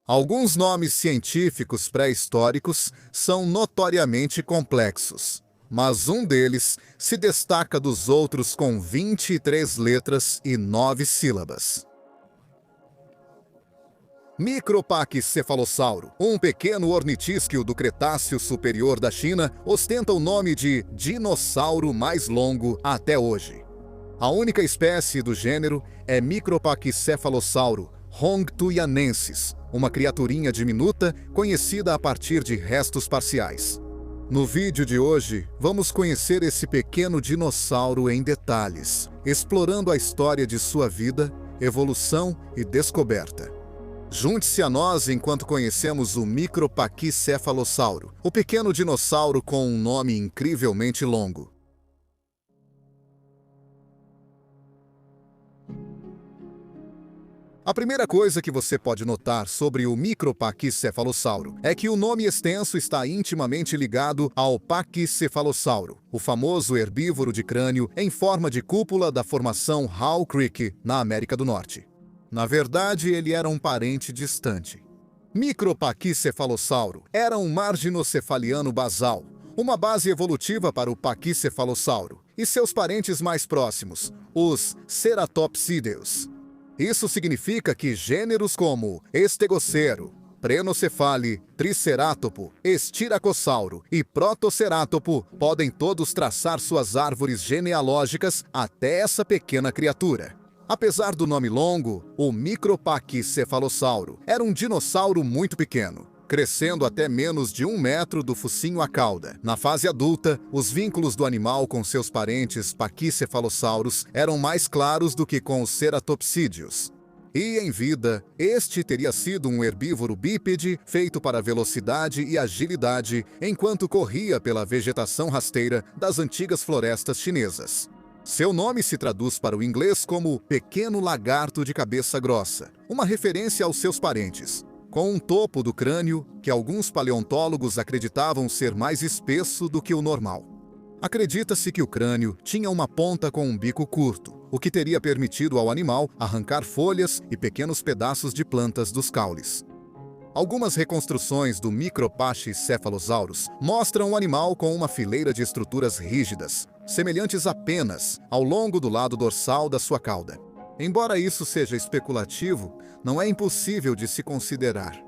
Alguns nomes científicos pré-históricos são notoriamente complexos, mas um deles se destaca dos outros com 23 letras e 9 sílabas. Micropachycephalossauro, um pequeno ornitísquio do Cretáceo Superior da China, ostenta o nome de dinossauro mais longo até hoje. A única espécie do gênero é Micropachycephalossauro hongtuianensis, uma criaturinha diminuta conhecida a partir de restos parciais. No vídeo de hoje, vamos conhecer esse pequeno dinossauro em detalhes, explorando a história de sua vida, evolução e descoberta. Junte-se a nós enquanto conhecemos o Micropachycephalossauro, o pequeno dinossauro com um nome incrivelmente longo. A primeira coisa que você pode notar sobre o Micropachycephalossauro é que o nome extenso está intimamente ligado ao Pachycephalossauro, o famoso herbívoro de crânio em forma de cúpula da formação Hall Creek, na América do Norte. Na verdade, ele era um parente distante. Micropachycephalossauro era um marginocefaliano basal, uma base evolutiva para o Pachycephalossauro e seus parentes mais próximos, os Ceratopsideus. Isso significa que gêneros como Estegocero, Prenocefale, Triceratopo, Estiracossauro e Protoceratopo podem todos traçar suas árvores genealógicas até essa pequena criatura. Apesar do nome longo, o Micropachycephalossauro era um dinossauro muito pequeno, crescendo até menos de 1 metro do focinho à cauda. Na fase adulta, os vínculos do animal com seus parentes Pachycephalossauros eram mais claros do que com os ceratopsídeos. E em vida, este teria sido um herbívoro bípede feito para velocidade e agilidade enquanto corria pela vegetação rasteira das antigas florestas chinesas. Seu nome se traduz para o inglês como pequeno lagarto de cabeça grossa, uma referência aos seus parentes, com um topo do crânio que alguns paleontólogos acreditavam ser mais espesso do que o normal. Acredita-se que o crânio tinha uma ponta com um bico curto, o que teria permitido ao animal arrancar folhas e pequenos pedaços de plantas dos caules. Algumas reconstruções do Micropachycephalosaurus mostram o animal com uma fileira de estruturas rígidas, semelhantes a penas, ao longo do lado dorsal da sua cauda. Embora isso seja especulativo, não é impossível de se considerar.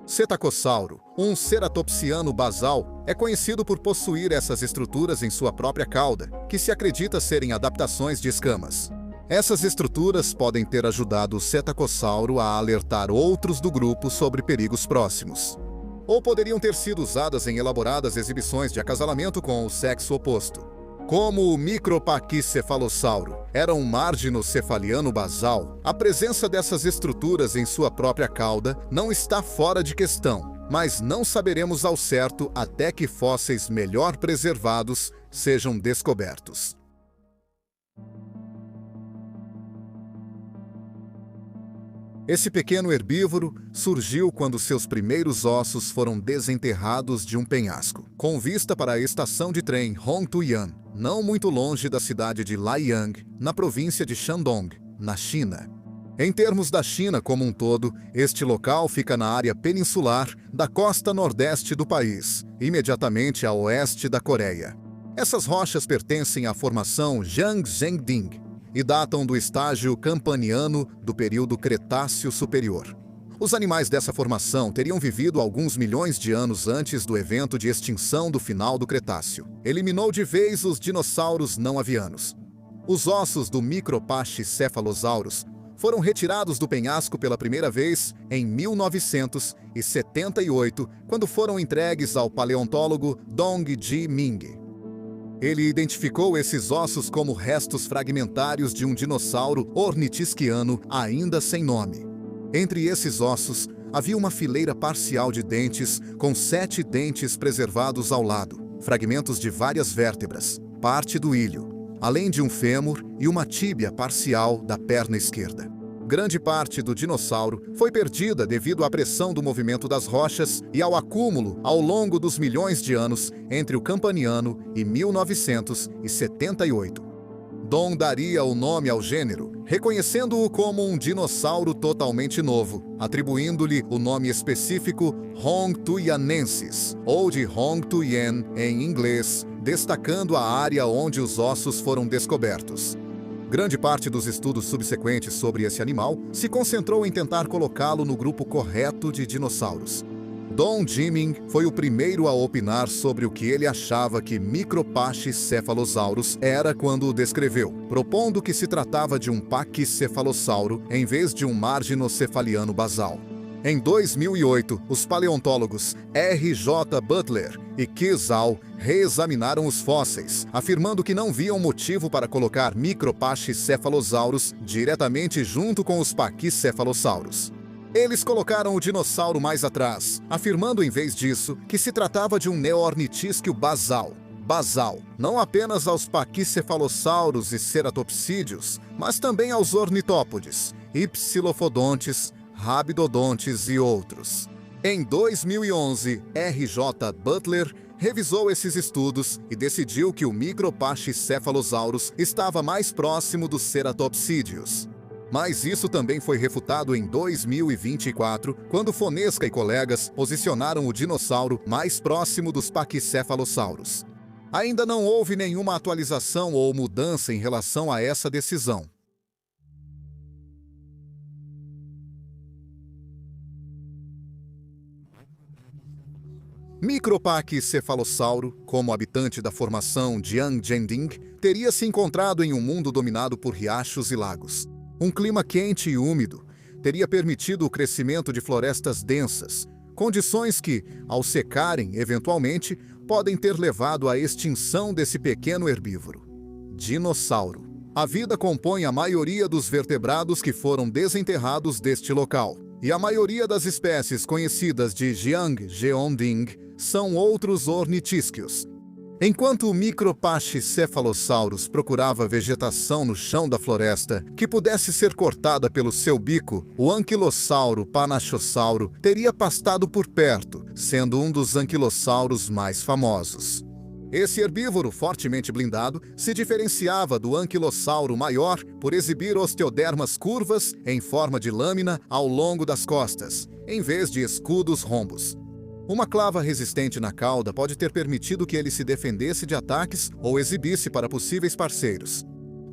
Cetacossauro, um ceratopsiano basal, é conhecido por possuir essas estruturas em sua própria cauda, que se acredita serem adaptações de escamas. Essas estruturas podem ter ajudado o cetacossauro a alertar outros do grupo sobre perigos próximos. Ou poderiam ter sido usadas em elaboradas exibições de acasalamento com o sexo oposto. Como o Micropachycephalossauro era um marginocefaliano basal, a presença dessas estruturas em sua própria cauda não está fora de questão, mas não saberemos ao certo até que fósseis melhor preservados sejam descobertos. Esse pequeno herbívoro surgiu quando seus primeiros ossos foram desenterrados de um penhasco, com vista para a estação de trem Hongtuian, não muito longe da cidade de Laiyang, na província de Shandong, na China. Em termos da China como um todo, este local fica na área peninsular da costa nordeste do país, imediatamente a oeste da Coreia. Essas rochas pertencem à formação Jiangzhengding e datam do estágio campaniano do período Cretáceo Superior. Os animais dessa formação teriam vivido alguns milhões de anos antes do evento de extinção do final do Cretáceo. Eliminou de vez os dinossauros não avianos. Os ossos do Micropachycephalosaurus foram retirados do penhasco pela primeira vez em 1978, quando foram entregues ao paleontólogo Dong Ji-ming. Ele identificou esses ossos como restos fragmentários de um dinossauro ornitisquiano ainda sem nome. Entre esses ossos, havia uma fileira parcial de dentes com 7 dentes preservados ao lado, fragmentos de várias vértebras, parte do ilho, além de um fêmur e uma tíbia parcial da perna esquerda. Grande parte do dinossauro foi perdida devido à pressão do movimento das rochas e ao acúmulo ao longo dos milhões de anos entre o Campaniano e 1978. Don daria o nome ao gênero, reconhecendo-o como um dinossauro totalmente novo, atribuindo-lhe o nome específico Hongtuianensis, ou de Hongtuian em inglês, destacando a área onde os ossos foram descobertos. Grande parte dos estudos subsequentes sobre esse animal se concentrou em tentar colocá-lo no grupo correto de dinossauros. Don Jiming foi o primeiro a opinar sobre o que ele achava que Micropachycephalosaurus era quando o descreveu, propondo que se tratava de um paquicefalossauro em vez de um marginocefaliano basal. Em 2008, os paleontólogos R.J. Butler e Ke Zhao reexaminaram os fósseis, afirmando que não viam motivo para colocar Micropachycephalosaurus diretamente junto com os paquicefalossauros. Eles colocaram o dinossauro mais atrás, afirmando em vez disso que se tratava de um neornitísquio basal. Basal, não apenas aos paquicefalossauros e ceratopsídeos, mas também aos ornitópodes, Hypsilophodontes, Rabidodontes e outros. Em 2011, R.J. Butler revisou esses estudos e decidiu que o Micropachycephalosaurus estava mais próximo dos ceratopsídeos. Mas isso também foi refutado em 2024, quando Fonesca e colegas posicionaram o dinossauro mais próximo dos paquicefalossauros. Ainda não houve nenhuma atualização ou mudança em relação a essa decisão. Micropachycephalossauro, como habitante da formação Jianggending, teria se encontrado em um mundo dominado por riachos e lagos. Um clima quente e úmido teria permitido o crescimento de florestas densas, condições que, ao secarem, eventualmente, podem ter levado à extinção desse pequeno herbívoro. Dinossauro. A vida compõe a maioria dos vertebrados que foram desenterrados deste local, e a maioria das espécies conhecidas de Jianggending são outros ornitísquios. Enquanto o Micropachycephalosaurus procurava vegetação no chão da floresta que pudesse ser cortada pelo seu bico, o Anquilossauro panachossauro teria pastado por perto, sendo um dos anquilossauros mais famosos. Esse herbívoro fortemente blindado se diferenciava do anquilossauro maior por exibir osteodermas curvas em forma de lâmina ao longo das costas, em vez de escudos rombos. Uma clava resistente na cauda pode ter permitido que ele se defendesse de ataques ou exibisse para possíveis parceiros.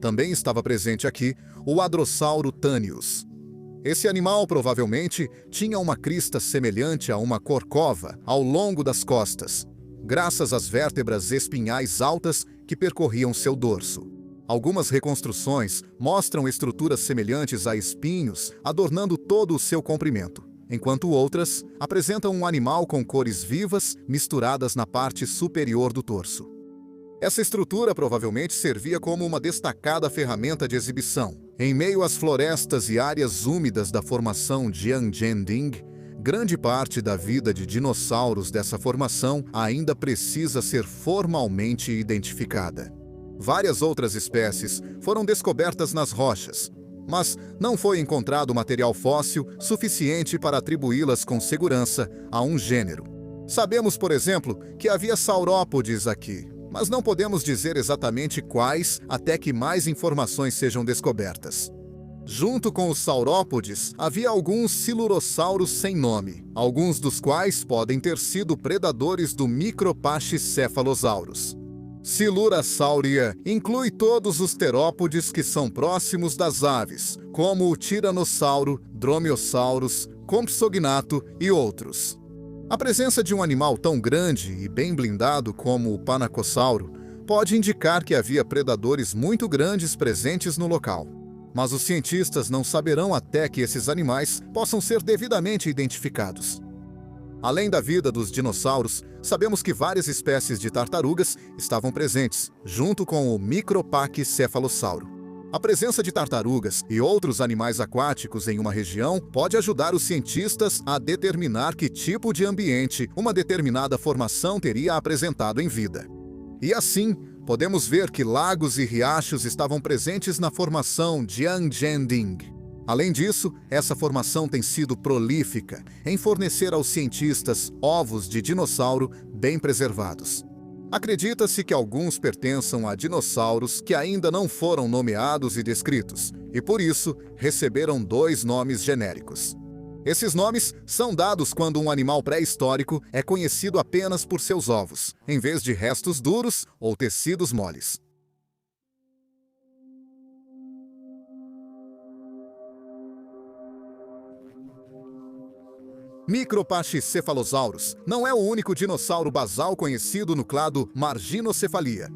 Também estava presente aqui o Hadrossauro Tanius. Esse animal provavelmente tinha uma crista semelhante a uma corcova ao longo das costas, graças às vértebras espinhais altas que percorriam seu dorso. Algumas reconstruções mostram estruturas semelhantes a espinhos adornando todo o seu comprimento, enquanto outras apresentam um animal com cores vivas misturadas na parte superior do torso. Essa estrutura provavelmente servia como uma destacada ferramenta de exibição. Em meio às florestas e áreas úmidas da formação Jianggending, grande parte da vida de dinossauros dessa formação ainda precisa ser formalmente identificada. Várias outras espécies foram descobertas nas rochas, mas não foi encontrado material fóssil suficiente para atribuí-las com segurança a um gênero. Sabemos, por exemplo, que havia saurópodes aqui, mas não podemos dizer exatamente quais até que mais informações sejam descobertas. Junto com os saurópodes, havia alguns silurossauros sem nome, alguns dos quais podem ter sido predadores do Micropachycephalosaurus. Silurassauria inclui todos os terópodes que são próximos das aves, como o tiranossauro, dromeossauros, compsognato e outros. A presença de um animal tão grande e bem blindado como o panacossauro pode indicar que havia predadores muito grandes presentes no local. Mas os cientistas não saberão até que esses animais possam ser devidamente identificados. Além da vida dos dinossauros, sabemos que várias espécies de tartarugas estavam presentes, junto com o Micropachycephalossauro. A presença de tartarugas e outros animais aquáticos em uma região pode ajudar os cientistas a determinar que tipo de ambiente uma determinada formação teria apresentado em vida. E assim, podemos ver que lagos e riachos estavam presentes na formação Jianggending. Além disso, essa formação tem sido prolífica em fornecer aos cientistas ovos de dinossauro bem preservados. Acredita-se que alguns pertençam a dinossauros que ainda não foram nomeados e descritos, e por isso receberam 2 nomes genéricos. Esses nomes são dados quando um animal pré-histórico é conhecido apenas por seus ovos, em vez de restos duros ou tecidos moles. Micropachycephalosaurus não é o único dinossauro basal conhecido no clado Marginocephalia.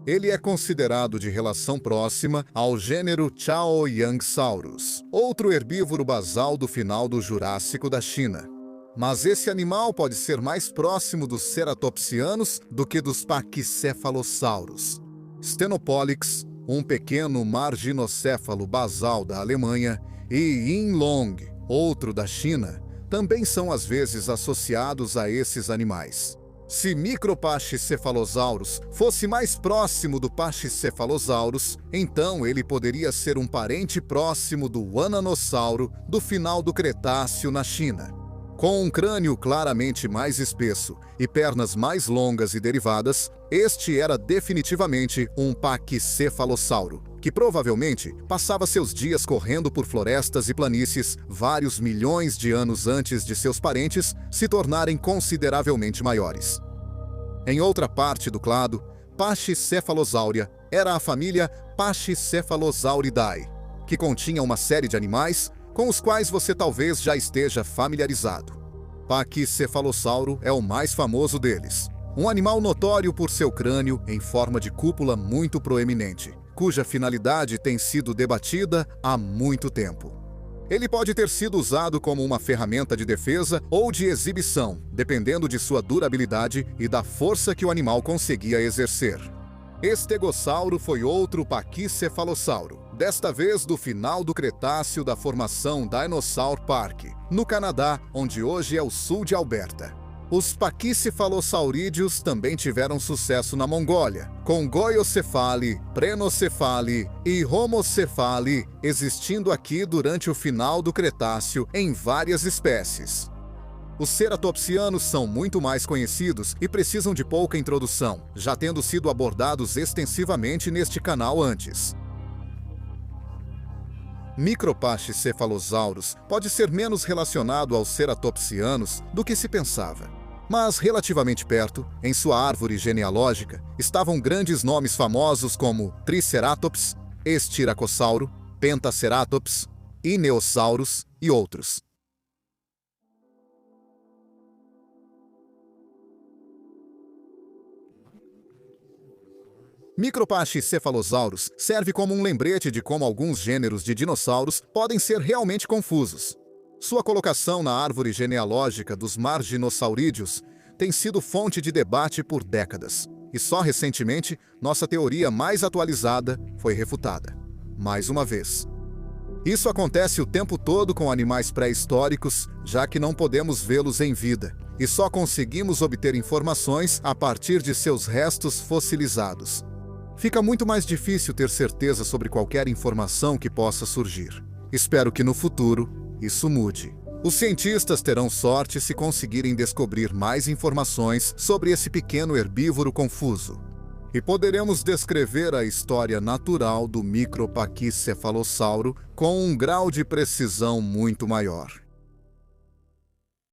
Ele é considerado de relação próxima ao gênero Chaoyangsaurus, outro herbívoro basal do final do Jurássico da China. Mas esse animal pode ser mais próximo dos ceratopsianos do que dos pachycephalossauros. Stenopolyx, um pequeno marginocéfalo basal da Alemanha, e Yinlong, outro da China, também são às vezes associados a esses animais. Se Micropachycephalosaurus fosse mais próximo do Pachycephalosaurus, então ele poderia ser um parente próximo do Ananossauro do final do Cretáceo na China. Com um crânio claramente mais espesso e pernas mais longas e derivadas, este era definitivamente um Pachycephalossauro, que provavelmente passava seus dias correndo por florestas e planícies vários milhões de anos antes de seus parentes se tornarem consideravelmente maiores. Em outra parte do clado, Pachycephalosauria era a família Pachycephalosauridae, que continha uma série de animais com os quais você talvez já esteja familiarizado. Pachycephalossauro é o mais famoso deles, um animal notório por seu crânio em forma de cúpula muito proeminente, cuja finalidade tem sido debatida há muito tempo. Ele pode ter sido usado como uma ferramenta de defesa ou de exibição, dependendo de sua durabilidade e da força que o animal conseguia exercer. Estegossauro foi outro Pachycephalossauro, desta vez do final do Cretáceo da formação Dinosaur Park, no Canadá, onde hoje é o sul de Alberta. Os Pachycephalosaurídeos também tiveram sucesso na Mongólia, com Goiocefali, Prenocefali e Homocefali existindo aqui durante o final do Cretáceo em várias espécies. Os ceratopsianos são muito mais conhecidos e precisam de pouca introdução, já tendo sido abordados extensivamente neste canal antes. Micropachycephalosaurus pode ser menos relacionado aos ceratopsianos do que se pensava. Mas relativamente perto, em sua árvore genealógica, estavam grandes nomes famosos como Triceratops, Estiracossauro, Pentaceratops, Ineosaurus e outros. Micropachycephalosaurus serve como um lembrete de como alguns gêneros de dinossauros podem ser realmente confusos. Sua colocação na árvore genealógica dos marginossaurídeos tem sido fonte de debate por décadas, e só recentemente nossa teoria mais atualizada foi refutada. Mais uma vez. Isso acontece o tempo todo com animais pré-históricos, já que não podemos vê-los em vida, e só conseguimos obter informações a partir de seus restos fossilizados. Fica muito mais difícil ter certeza sobre qualquer informação que possa surgir. Espero que no futuro isso mude. Os cientistas terão sorte se conseguirem descobrir mais informações sobre esse pequeno herbívoro confuso. E poderemos descrever a história natural do Micropachycephalossauro com um grau de precisão muito maior.